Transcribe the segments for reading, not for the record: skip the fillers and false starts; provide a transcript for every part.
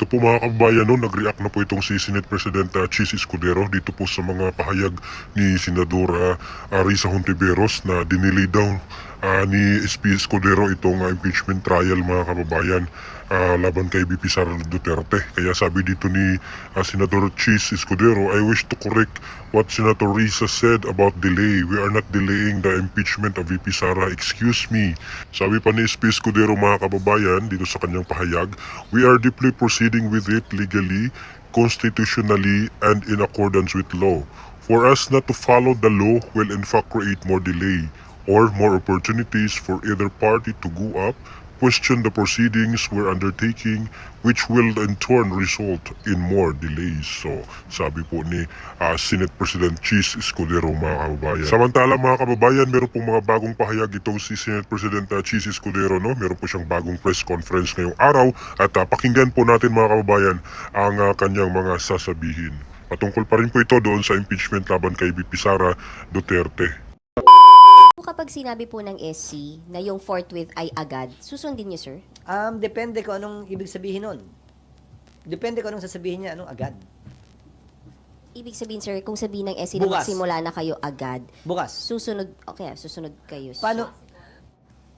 Ito po mga kababayan, no, nag-react na po itong si Senate President Chis Escudero dito po sa mga pahayag ni Senador Risa Hontiveros na dinilay daw ni SP Escudero itong impeachment trial mga kababayan laban kay VP Sara Duterte. Kaya sabi dito ni Senador Chis Escudero, I wish to correct what Senator Risa said about delay. We are not delaying the impeachment of VP Sara. Excuse me. Sabi pa ni SP Escudero mga kababayan dito sa kanyang pahayag, we are deeply proceeding with it legally, constitutionally, and in accordance with law. For us not to follow the law will in fact create more delay or more opportunities for either party to go up, question the proceedings we're undertaking, which will in turn result in more delays. So, sabi po ni Senate President Chis Escudero mga kababayan. Samantala mga kababayan, meron pong mga bagong pahayag itong si Senate President Chis Escudero. No? Meron po siyang bagong press conference ngayong araw at pakinggan po natin mga kababayan ang kanyang mga sasabihin. Patungkol pa rin po ito doon sa impeachment laban kay VP Sara Duterte. Kapag sinabi po ng SC na yung forthwith ay agad, susundin niyo, sir? Depende kung anong ibig sabihin nun. Depende kung anong sasabihin niya, anong agad. Ibig sabihin, sir, kung sabihin ng SC na Bukas. magsimula na kayo agad, Bukas. susunod kayo.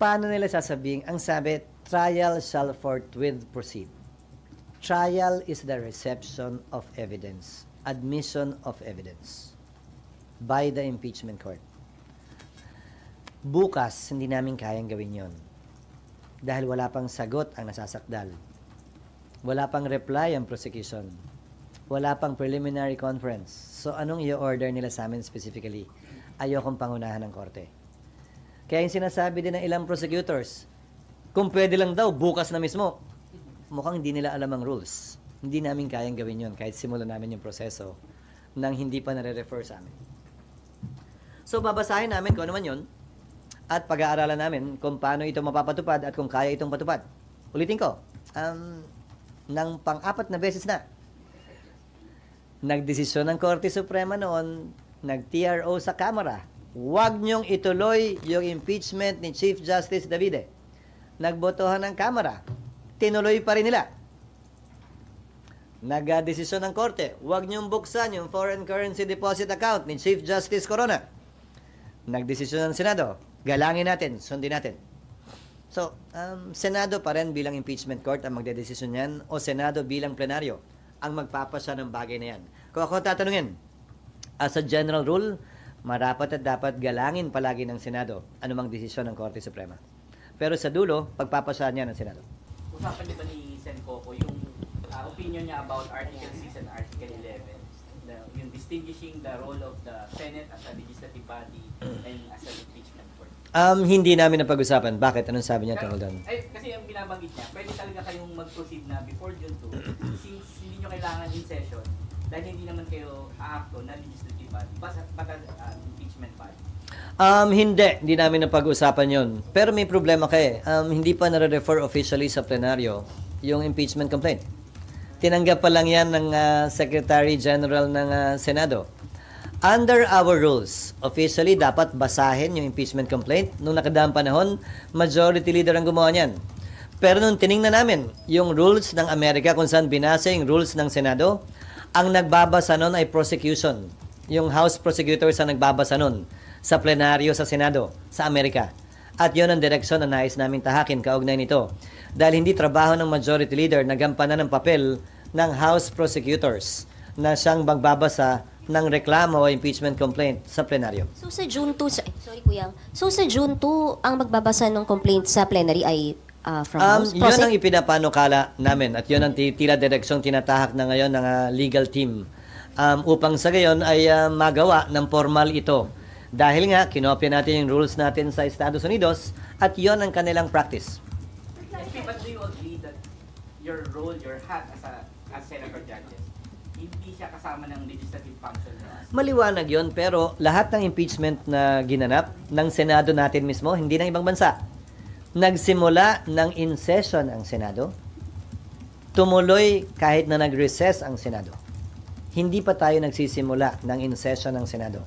Paano nila sasabihin? Ang sabi, trial shall forthwith proceed. Trial is the reception of evidence, admission of evidence by the impeachment court. Bukas, hindi namin kayang gawin yon. Dahil wala pang sagot ang nasasakdal. Wala pang reply ang prosecution. Wala pang preliminary conference. So, anong i-order nila sa amin specifically? Ayokong pangunahan ng korte. Kaya yung sinasabi din ng ilang prosecutors, kung pwede lang daw, bukas na mismo. Mukhang hindi nila alam ang rules. Hindi namin kayang gawin yon kahit simulan namin yung proseso nang hindi pa nare-refer sa amin. So, babasahin namin kung ano man yun at pag-aaralan namin kung paano ito mapapatupad at kung kaya itong patupad. Ulitin ko, ng pang-apat na beses na, nagdesisyon ng Korte Suprema noon, nag-TRO sa Kamara, huwag niyong ituloy yung impeachment ni Chief Justice Davide. Nagbotohan ng Kamara, tinuloy pa rin nila. Nag-desisyon ng Korte, huwag niyong buksan yung foreign currency deposit account ni Chief Justice Corona. Nagdesisyon ng Senado, galangin natin, sundin natin. So, Senado pa rin bilang impeachment court ang magdedesisyon yan o Senado bilang plenaryo ang magpapasya ng bagay na yan. Kung ako tatanungin, as a general rule, marapat at dapat galangin palagi ng Senado anumang desisyon ng Korte Suprema. Pero sa dulo, pagpapasya niya ng Senado. Usapan din ba ni Sen Coco yung opinion niya about Article 6 and Article 11? Yung distinguishing the role of the Senate as a legislative body and as an impeachment court. Hindi namin napag-usapan. Bakit? Anong sabi niya tungkol doon? Kasi ang binabanggit niya, pwede talaga kayong mag-proceed na before June 2 since hindi nyo kailangan in session dahil hindi naman kayo aakto na legislative body but as impeachment body. Hindi namin napag-usapan yon. Pero may problema kayo. Hindi pa nare-refer officially sa plenaryo yung impeachment complaint. Tinanggap pa lang yan ng Secretary General ng Senado. Under our rules, officially dapat basahin yung impeachment complaint. Nung nakadaang panahon, majority leader ang gumawa niyan. Pero nung tiningnan namin yung rules ng Amerika kung saan binasa yung rules ng Senado, ang nagbabasa nun ay prosecution. Yung House prosecutors ang nagbabasa nun sa plenaryo sa Senado, sa Amerika. At yun ang direksyon na nais namin tahakin kaugnay nito. Dahil hindi trabaho ng majority leader na gampanan ng papel ng House prosecutors na siyang magbabasa ng reklamo o impeachment complaint sa plenaryo. So sa June 2, sorry kuya, so sa June 2, ang magbabasa ng complaint sa plenary ay from House? Yun ang ipinapanukala namin at yun ang tila direksyong tinatahak na ngayon ng legal team upang sa gayon ay magawa ng formal ito. Dahil nga, kinopya natin yung rules natin sa Estados Unidos at yon ang kanilang practice. SP, but do you agree that your role, your hat as Senator Judges, hindi siya kasama ng legislative function niya? Maliwanag yon pero lahat ng impeachment na ginanap ng Senado natin mismo, hindi ng ibang bansa. Nagsimula ng in-session ang Senado, tumuloy kahit na nag-recess ang Senado. Hindi pa tayo nagsisimula ng in-session ng Senado.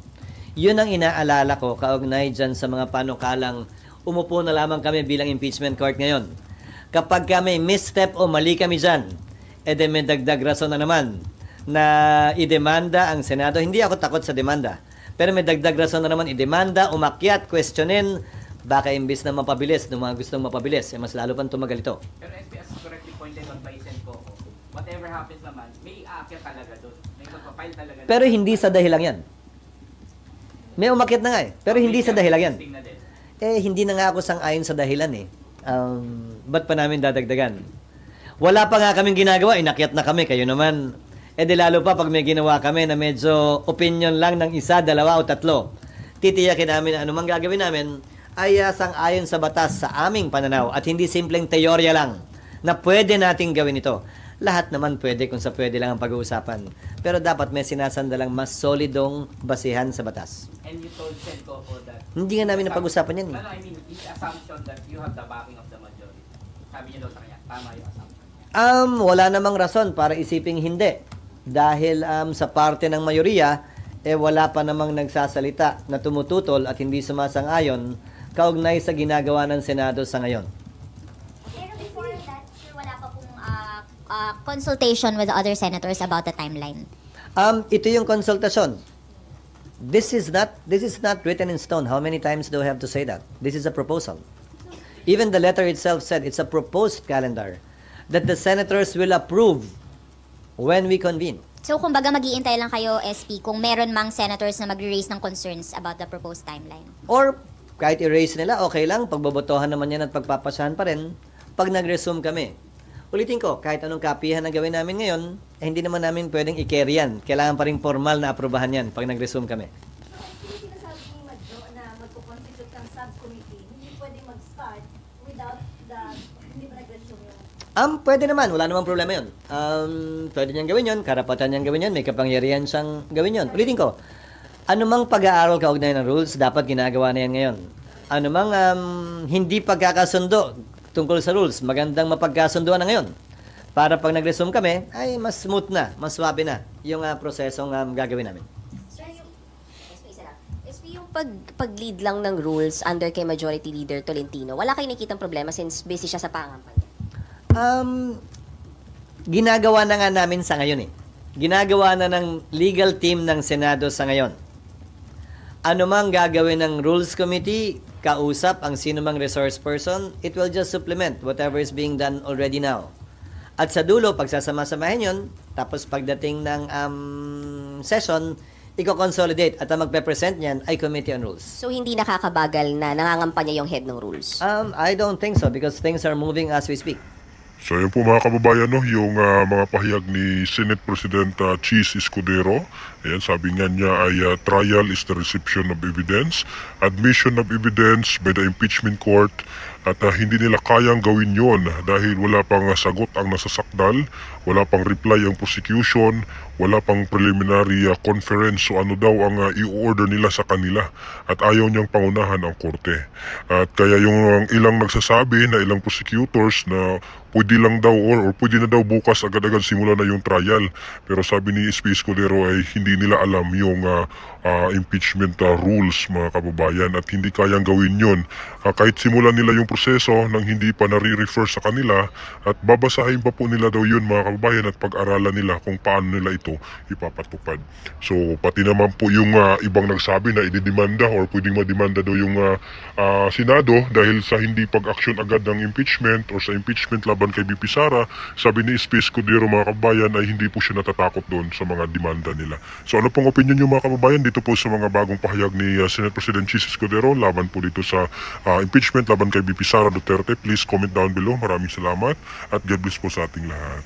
Yun ang inaalala ko kaugnay dyan sa mga panukalang umupo na lamang kami bilang impeachment court ngayon. Kapag kami misstep o mali kami dyan, may dagdag rason na naman na idemanda ang Senado. Hindi ako takot sa demanda. Pero may dagdag rason na naman idemanda, umakyat, questionin, baka imbis na mapabilis, ng mga gustong mapabilis, mas lalo pang tumagal ito. Pero SPS correctly pointed out by Sen Coco, whatever happens naman, may aakyat talaga doon. May magpapile talaga. Pero hindi sa dahilan yan. May umakyat na nga eh. Pero hindi sa dahilan yan. Testing na din. Hindi na nga ako sang-ayon sa dahilan eh. Ba't pa namin dadagdagan? Wala pa nga kaming ginagawa, inakyat na kami, kayo naman. Di lalo pa pag may ginawa kami na medyo opinion lang ng isa, dalawa o tatlo. Titiyakin namin na anumang gagawin namin ay sang-ayon sa batas sa aming pananaw at hindi simpleng teorya lang na pwede nating gawin ito. Lahat naman pwede kung sa pwede lang ang pag-uusapan. Pero dapat may sinasandalang mas solidong basihan sa batas. And you told Sen Coco that... Hindi nga namin napag-usapan yan eh. No, I mean, the assumption that you have the backing of the majority. Sabi niyo daw sa kanya, tama yung assumption. Wala namang rason para isiping hindi. Dahil sa parte ng mayoriya, wala pa namang nagsasalita na tumututol at hindi sumasang-ayon kaugnay sa ginagawa ng Senado sa ngayon. Pero before that, sir, wala pa pong consultation with the other senators about the timeline. Ito yung konsultasyon. This is not written in stone. How many times do I have to say that? This is a proposal. Even the letter itself said it's a proposed calendar that the senators will approve when we convene. So, kumbaga mag-iintay lang kayo, SP, kung meron mang senators na mag-raise ng concerns about the proposed timeline. Or kahit erase nila, okay lang. Pagbobotohan naman yan at pagpapasahan pa rin pag nag-resume kami. Ulitin ko, kahit anong kapihan na gawin namin ngayon, hindi naman namin pwedeng i-carry yan. Kailangan pa rin formal na aprubahan yan pag nag-resume kami. Hindi sinasabi ni Madjo na magpo-constitute ng subcommittee, hindi pwedeng mag-start without hindi ba nag-resume yung... Pwede naman. Wala namang problema yun. Pwede niyang gawin yun. Karapatan niyang gawin yun. May kapangyarihan siyang gawin yun. Ulitin ko, anumang pag-aaral kaugnay ng rules, dapat ginagawa na yan ngayon. Anumang hindi pagkakasundo tungkol sa rules, magandang mapagkasunduan na ngayon. Para pag nag-resume kami, ay mas smooth na, mas swabe na yung prosesong gagawin namin. SP, yung pag-lead lang ng rules under kay Majority Leader Tolentino, wala kayo nakikitang problema since busy siya sa pangampanya? Ginagawa na nga namin sa ngayon eh. Ginagawa na ng legal team ng Senado sa ngayon. Ano mang gagawin ng Rules Committee, kausap ang sino mang resource person, it will just supplement whatever is being done already now. At sa dulo, pagsasama-samahin yun, tapos pagdating ng session, i-consolidate at ang magpe-present niyan ay Committee on Rules. So, hindi nakakabagal na nangangampanya yung head ng rules? I don't think so because things are moving as we speak. So yun po mga kababayan, no, yung mga pahayag ni Senate President Chis Escudero. Ayan, sabi nga niya ay trial is the reception of evidence, admission of evidence by the impeachment court, at hindi nila kayang gawin yon dahil wala pang sagot ang nasasakdal, wala pang reply ang prosecution, wala pang preliminary conference. So ano daw ang i-order nila sa kanila at ayaw niyang pangunahan ang korte. At kaya yung ilang nagsasabi na ilang prosecutors na pwede lang daw or pwede na daw bukas agad-agad simula na yung trial. Pero sabi ni SP Escudero ay hindi nila alam yung impeachment rules mga kababayan at hindi kayang gawin yon. Kahit simulan nila yung proseso nang hindi pa nare-refer sa kanila at babasahin pa po nila daw yun mga kababayan at pag-aralan nila kung paano nila ito ipapatupad. So pati naman po yung ibang nagsabi na ididemanda or pwedeng mademanda daw yung Senado dahil sa hindi pag-action agad ng impeachment or sa impeachment laban kay BP Sara, sabi ni SP Escudero mga kababayan ay hindi po siya natatakot doon sa mga demanda nila. So ano pong opinion niyo mga kababayan dito po sa mga bagong pahayag ni Senate President Chis Escudero laban po dito sa impeachment laban kay BP Sara Duterte? Please comment down below. Maraming salamat at God bless po sa ating lahat.